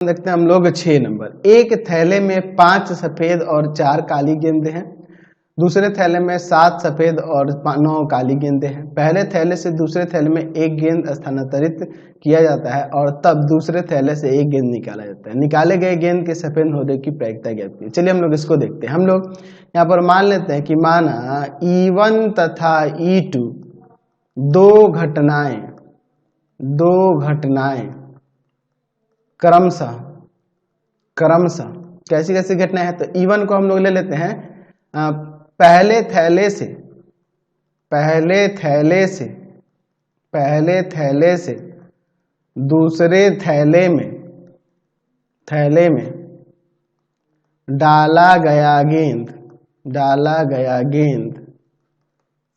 देखते हैं हम लोग 6 नंबर। एक थैले में 5 सफेद और 4 काली गेंदें हैं। दूसरे थैले में 7 सफेद और 9 काली गेंदें हैं। पहले थैले से दूसरे थैले में एक गेंद स्थानांतरित किया जाता है और तब दूसरे थैले से एक गेंद निकाला जाता है। निकाले गए गेंद के सफेद होने की प्रायिकता ज्ञात कीजिए। चलिए हम लोग इसको देखते हैं। हम लोग यहाँ पर मान लेते हैं कि माना E1 तथा E2 दो घटनाएं क्रमशः कैसी कैसी घटना है। तो E1 को हम लोग ले लेते हैं पहले थैले से दूसरे थैले में डाला गया गेंद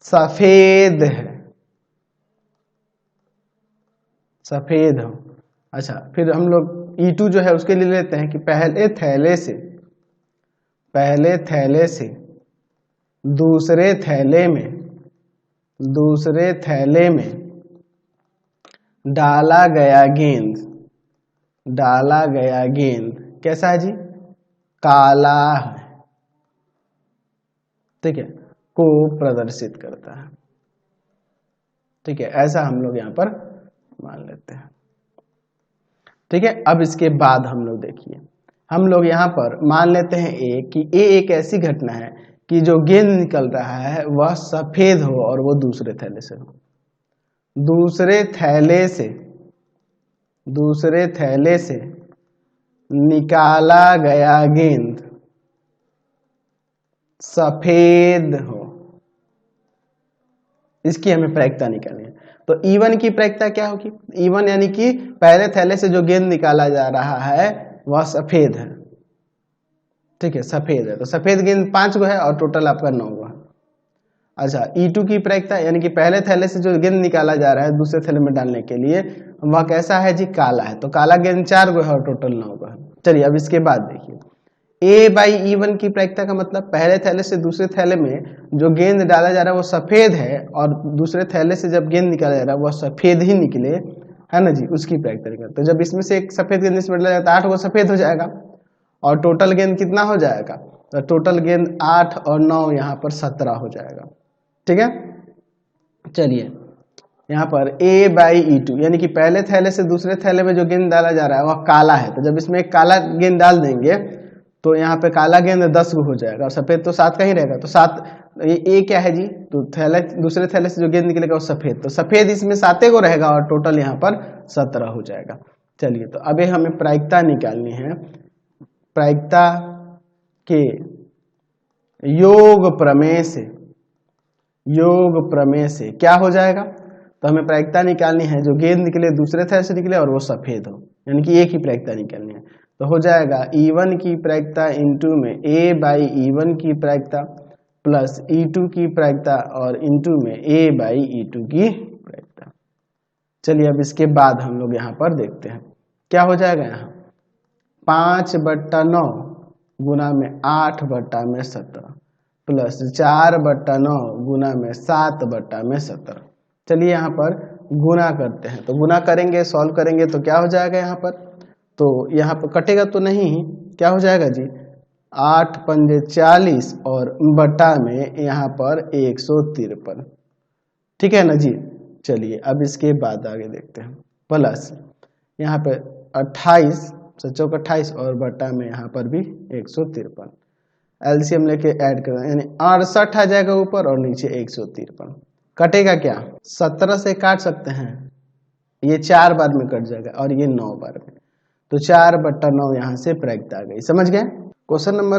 सफेद हो। अच्छा, फिर हम लोग E2 जो है उसके लिए लेते हैं कि पहले थैले से दूसरे थैले में डाला गया गेंद कैसा है जी? काला है। ठीक है, को प्रदर्शित करता है। ठीक है, ऐसा हम लोग यहाँ पर मान लेते हैं। ठीक है, अब इसके बाद हम लोग देखिए, हम लोग यहाँ पर मान लेते हैं कि एक ऐसी घटना है कि जो गेंद निकल रहा है वह सफेद हो और वो दूसरे थैले से हो। दूसरे थैले से निकाला गया गेंद सफेद हो। इसकी हमें प्रायिकता निकालनी है। तो E1 की प्रायिकता क्या होगी? E1 यानी कि पहले थैले से जो गेंद निकाला जा रहा है वह सफेद है। ठीक है, सफेद है। तो सफेद गेंद 5 गो है और टोटल आपका 9 गो है। अच्छा, E2 की प्रायिकता यानी कि पहले थैले से जो गेंद निकाला जा रहा है दूसरे थैले में डालने के लिए वह कैसा है जी? काला है। तो काला गेंद 4 गो है और टोटल 9 गो है। चलिए अब इसके बाद देखिए, A/E1 की प्रायिकता का मतलब पहले थैले से दूसरे थैले में जो गेंद डाला जा रहा है वो सफेद है और दूसरे थैले से जब गेंद निकाला जा रहा है वह सफेद ही निकले, है ना जी? उसकी प्रायिकता निकालते। तो जब इसमें से एक सफेद गेंद इसमें डाला जाता है 8 गो सफेद हो जाएगा और टोटल गेंद कितना हो जाएगा? तो टोटल गेंद 8 और 9 यहाँ पर 17 हो जाएगा। ठीक है, चलिए यहाँ पर A/E2 यानी कि पहले थैले से दूसरे थैले में जो गेंद डाला जा रहा है वह काला है। तो जब इसमें एक काला गेंद डाल देंगे तो यहाँ पे काला गेंद 10 गो हो जाएगा और सफेद तो 7 का ही रहेगा। तो 7 ये क्या है जी? तो दूसरे थैले से जो गेंद निकलेगा वो सफेद, तो सफेद इसमें 7 गो रहेगा और टोटल यहाँ पर 17 हो जाएगा। चलिए, तो अभी हमें प्रायिकता निकालनी है। प्रायिकता के योग प्रमेय से क्या हो जाएगा? तो हमें प्रायिकता निकालनी है जो गेंद निकले दूसरे थैले से निकले और वो सफेद हो, यानी कि एक ही प्रायिकता निकालनी है। तो हो जाएगा E1 की प्रायिकता इंटू में A/E1 की प्रायिकता प्लस E2 की प्रायिकता और इंटू में A/E2 की प्रायिकता। चलिए अब इसके बाद हम लोग यहाँ पर देखते हैं क्या हो जाएगा। यहाँ 5/9 गुना में 8/17 प्लस 4/9 गुना में 7/17। चलिए यहाँ पर गुना करते हैं। तो गुना करेंगे, सॉल्व करेंगे तो क्या हो जाएगा यहाँ पर? तो यहाँ पर कटेगा तो नहीं, क्या हो जाएगा जी? 8 पंजे 40 और बटा में यहाँ पर 153। ठीक है ना जी? चलिए अब इसके बाद आगे देखते हैं। प्लस यहाँ पे 28 7 28 और बटा में यहाँ पर भी 153। एलसीएम लेके ऐड करना यानी 68 आ जाएगा ऊपर और नीचे 153। कटेगा क्या? 17 से काट सकते हैं, ये 4 बार में कट जाएगा और ये 9 बार में। तो 4/9 यहाँ से प्रायिकता आ गई। समझ गए? Question number